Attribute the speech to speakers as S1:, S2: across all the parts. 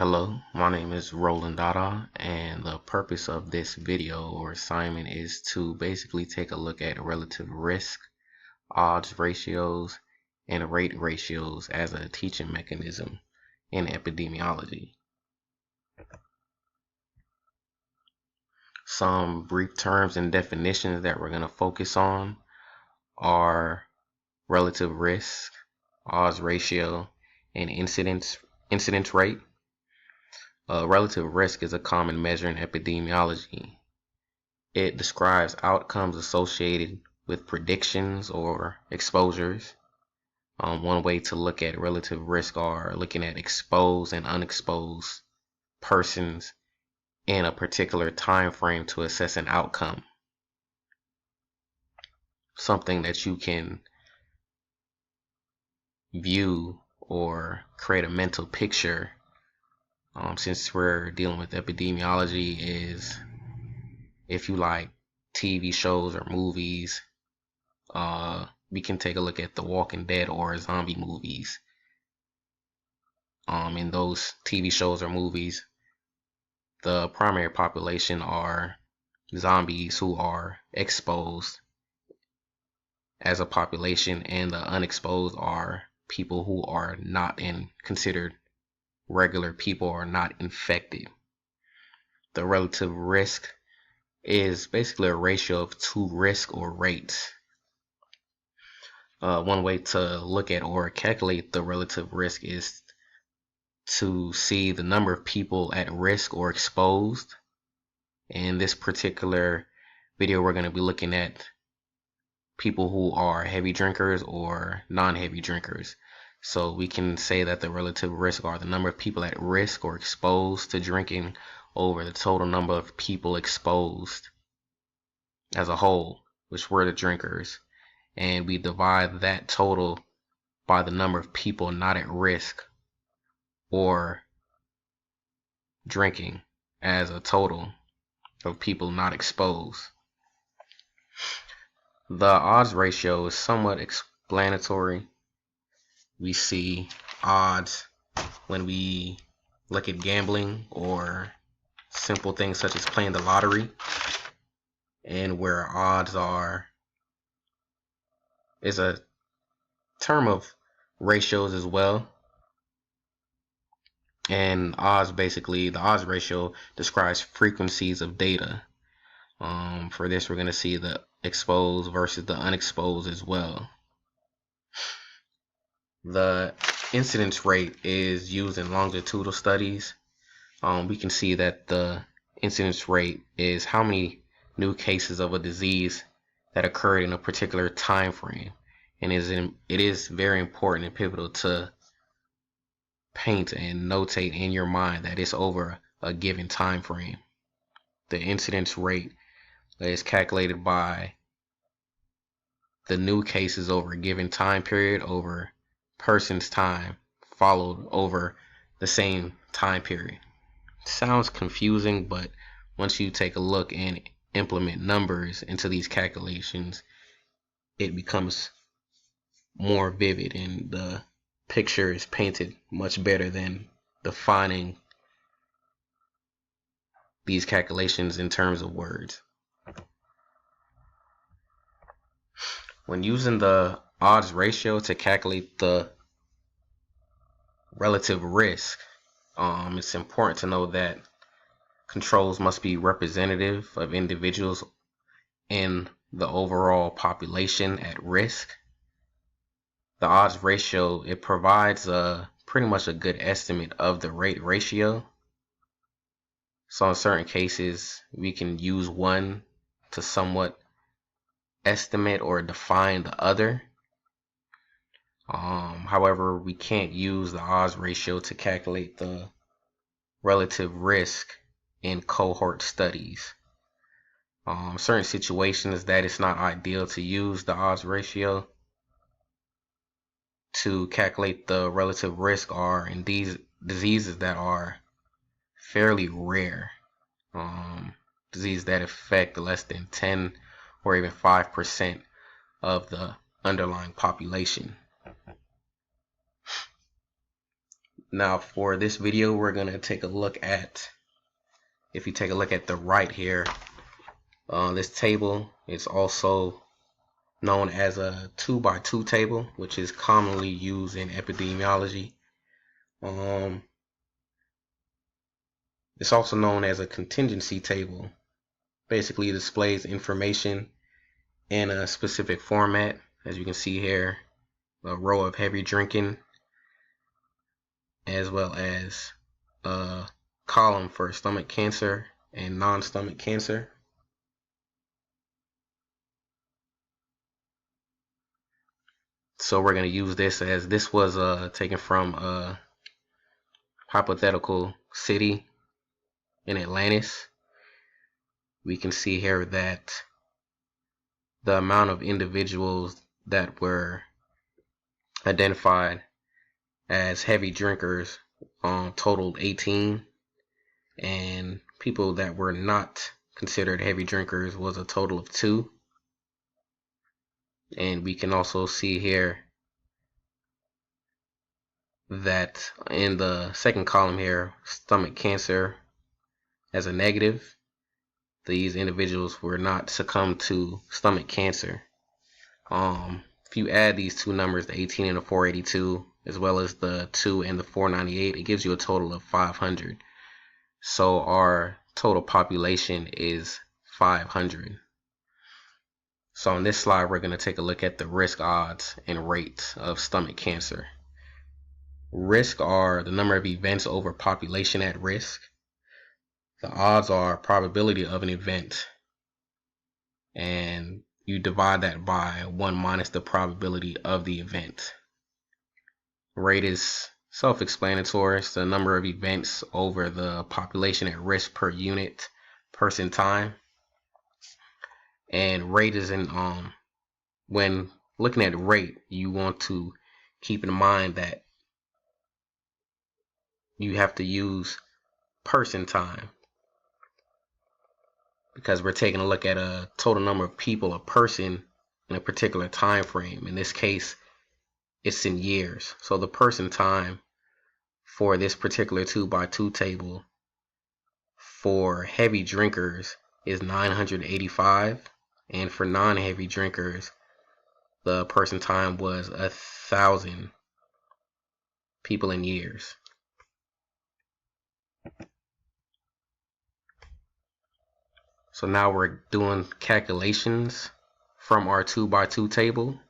S1: Hello, my name is Roland Dada, and the purpose of this video or assignment is to basically take a look at relative risk, odds ratios, and rate ratios as a teaching mechanism in epidemiology. Some brief terms and definitions that we're going to focus on are relative risk, odds ratio, and incidence rate. Relative risk is a common measure in epidemiology. It describes outcomes associated with predictions or exposures. One way to look at relative risk are looking at exposed and unexposed persons in a particular time frame to assess an outcome. Something that you can view or create a mental picture. Since we're dealing with epidemiology, is if you like TV shows or movies, we can take a look at The Walking Dead or zombie movies. In those TV shows or movies, the primary population are zombies who are exposed as a population, and the unexposed are people who are not considered regular people or not infected. The relative risk is basically a ratio of two risk or rates. One way to look at or calculate the relative risk is to see the number of people at risk or exposed. In this particular video, we're going to be looking at people who are heavy drinkers or non-heavy drinkers. So we can say that the relative risk are the number of people at risk or exposed to drinking over the total number of people exposed as a whole, which were the drinkers. And we divide that total by the number of people not at risk or drinking as a total of people not exposed. The odds ratio is somewhat explanatory. We see odds when we look at gambling or simple things such as playing the lottery, and where odds is a term of ratios as well. And odds, basically, the odds ratio describes frequencies of data. For this, we're going to see the exposed versus the unexposed as well. The incidence rate is used in longitudinal studies. We can see that the incidence rate is how many new cases of a disease that occurred in a particular time frame. And it is very important and pivotal to paint and notate in your mind that it's over a given time frame. The incidence rate is calculated by the new cases over a given time period over person's time followed over the same time period. Sounds confusing, but once you take a look and implement numbers into these calculations, it becomes more vivid and the picture is painted much better than defining these calculations in terms of words. When using the odds ratio to calculate the relative risk, it's important to know that controls must be representative of individuals in the overall population at risk. The odds ratio, it provides pretty much a good estimate of the rate ratio. So in certain cases, we can use one to somewhat estimate or define the other. However, we can't use the odds ratio to calculate the relative risk in cohort studies. Certain situations that it's not ideal to use the odds ratio to calculate the relative risk are in these diseases that are fairly rare, diseases that affect less than 10 or even 5% of the underlying population. Now for this video, we're going to take a look at, if you take a look at the right here, this table is also known as a 2x2 table, which is commonly used in epidemiology. It's also known as a contingency table. Basically, it displays information in a specific format. As you can see here, a row of heavy drinking, as well as a column for stomach cancer and non-stomach cancer. So we're going to use this, as this was taken from a hypothetical city in Atlantis. We can see here that the amount of individuals that were identified as heavy drinkers totaled 18, and people that were not considered heavy drinkers was a total of 2. And we can also see here that in the second column here, stomach cancer as a negative, these individuals were not succumbed to stomach cancer. If you add these two numbers, the 18 and the 482, as well as the 2 and the 498, it gives you a total of 500. So our total population is 500. So on this slide, we're going to take a look at the risk, odds, and rates of stomach cancer. Risk are the number of events over population at risk. The odds are probability of an event, and you divide that by 1 minus the probability of the event. Rate is self-explanatory. It's the number of events over the population at risk per unit person time. And rate is in when looking at rate, you want to keep in mind that you have to use person time, because we're taking a look at a total number of people, a person, in a particular time frame. In this case, it's in years. So the person time for this particular 2x2 table for heavy drinkers is 985, and for non-heavy drinkers, the person time was 1,000 people in years. So now we're doing calculations from our 2x2 table.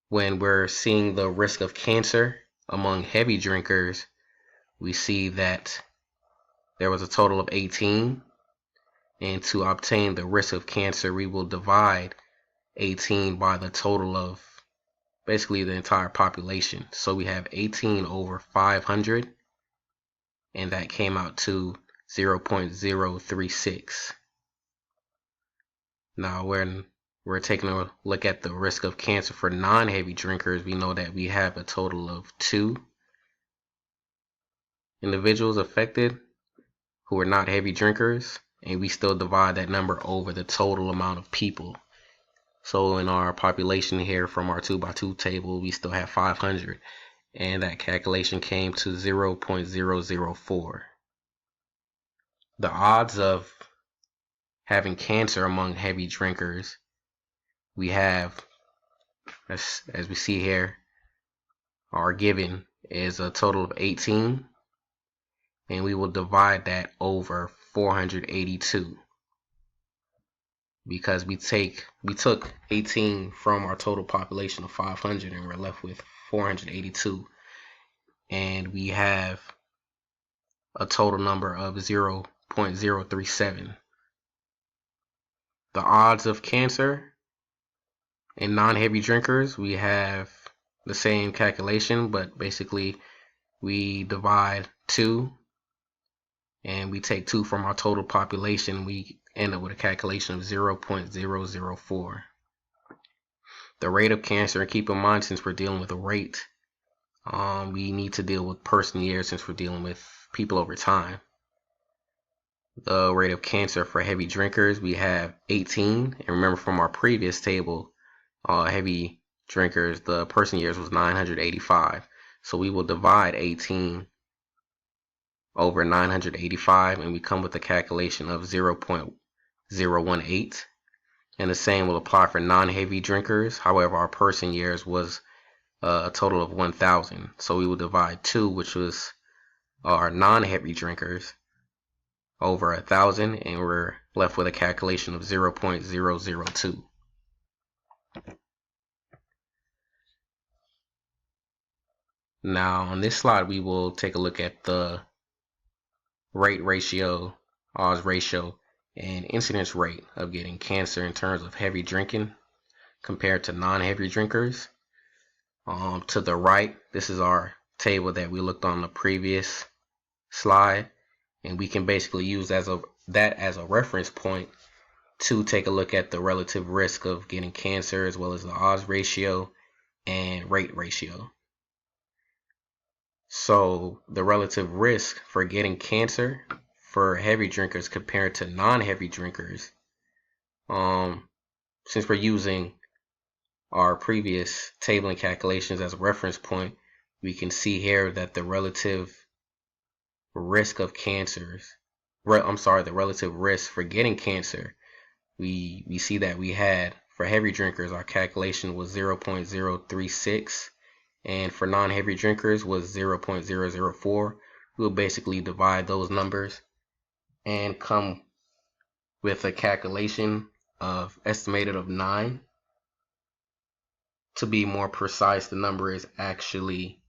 S1: When we're seeing the risk of cancer among heavy drinkers, we see that there was a total of 18. And to obtain the risk of cancer, we will divide 18 by the total of basically the entire population. So we have 18 over 500, and that came out to 0.036. Now when we're taking a look at the risk of cancer for non-heavy drinkers, we know that we have a total of 2 individuals affected who are not heavy drinkers, and we still divide that number over the total amount of people. So in our population here from our 2x2 table, we still have 500, and that calculation came to 0.004. The odds of having cancer among heavy drinkers, we have, as we see here, our given is a total of 18, and we will divide that over 482, because we took 18 from our total population of 500, and we're left with 482, and we have a total number of 0.037. The odds of cancer in non-heavy drinkers, we have the same calculation, but basically we divide 2, and we take 2 from our total population. We end up with a calculation of 0.004. The rate of cancer, and keep in mind, since we're dealing with a rate, we need to deal with person years since we're dealing with people over time. The rate of cancer for heavy drinkers, we have 18, and remember from our previous table, heavy drinkers, the person years was 985. So we will divide 18 over 985 and we come with a calculation of 0.018. And the same will apply for non-heavy drinkers. However, our person years was a total of 1,000. So we will divide 2, which was our non-heavy drinkers, over 1,000, and we're left with a calculation of 0.002. Now on this slide we will take a look at the rate ratio, odds ratio, and incidence rate of getting cancer in terms of heavy drinking compared to non-heavy drinkers. To the right, this is our table that we looked on the previous slide, and we can basically use that as a reference point to take a look at the relative risk of getting cancer, as well as the odds ratio and rate ratio. So the relative risk for getting cancer for heavy drinkers compared to non-heavy drinkers, since we're using our previous table and calculations as a reference point, we can see here that the relative risk of cancers, the relative risk for getting cancer, we see that we had, for heavy drinkers, our calculation was 0.036, and for non-heavy drinkers was 0.004. We'll basically divide those numbers and come with a calculation of estimated of 9. To be more precise, the number is actually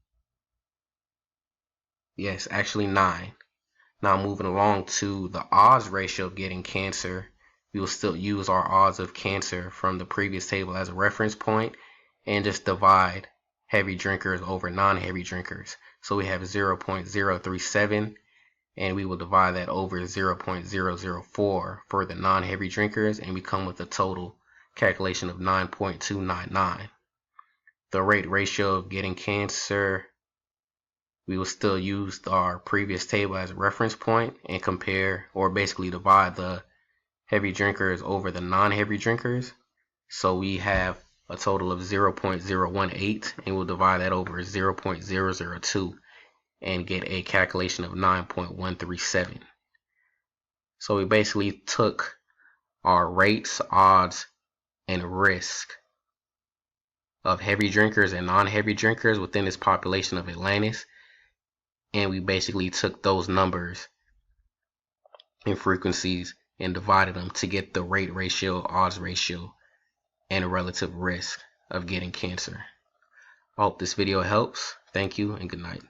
S1: 9. Now moving along to the odds ratio of getting cancer, we will still use our odds of cancer from the previous table as a reference point and just divide heavy drinkers over non-heavy drinkers. So we have 0.037, and we will divide that over 0.004 for the non-heavy drinkers, and we come with a total calculation of 9.299. The rate ratio of getting cancer, we will still use our previous table as a reference point and compare, or basically divide, the heavy drinkers over the non-heavy drinkers. So we have a total of 0.018, and we'll divide that over 0.002 and get a calculation of 9.137. So we basically took our rates, odds, and risk of heavy drinkers and non-heavy drinkers within this population of Atlantis, and we basically took those numbers and frequencies and divided them to get the rate ratio, odds ratio, and relative risk of getting cancer. I hope this video helps. Thank you and good night.